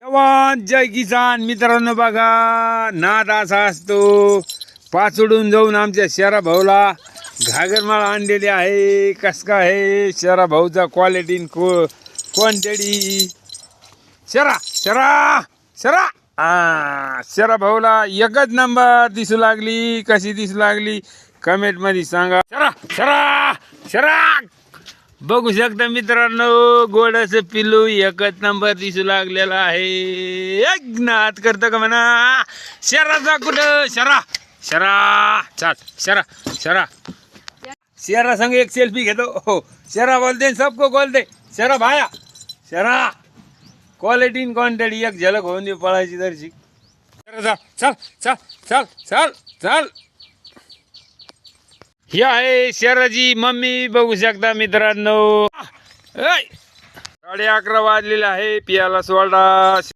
जवान जय किसान मित्रांनो, बघा नाद असा असतो. पाचडून जाऊन आमच्या शरा भाऊला घागरमाळ आणलेली आहे. कस काय आहे शरा भाऊचा क्वालिटी क्वांटिटी. शरा शरा शरा शरा भाऊला एकच नंबर दिसू लागली. कशी दिसू लागली कमेंट मध्ये सांगा. शरा शरा शरा बघू शकता मित्रांनो, गोडाच पिल्लू एकच नंबर दिसू लागलेला आहे. एक नाद करतो का म्हणा. शराचा कुठं शरा शरा चाल शरा शरा शरा संग एक सेल्फी घेतो. हो शरा बोलते सबको बोलते शरा भाया शरा क्वालिटी क्वांटिटी एक झलक होऊन दे पळायची दर्शी. शरा चल चल चल चल चल. ही आहे शराची मम्मी, बघू शकता मित्रांनो. 11:30 वाजलेले आहे. पियाला सोडा.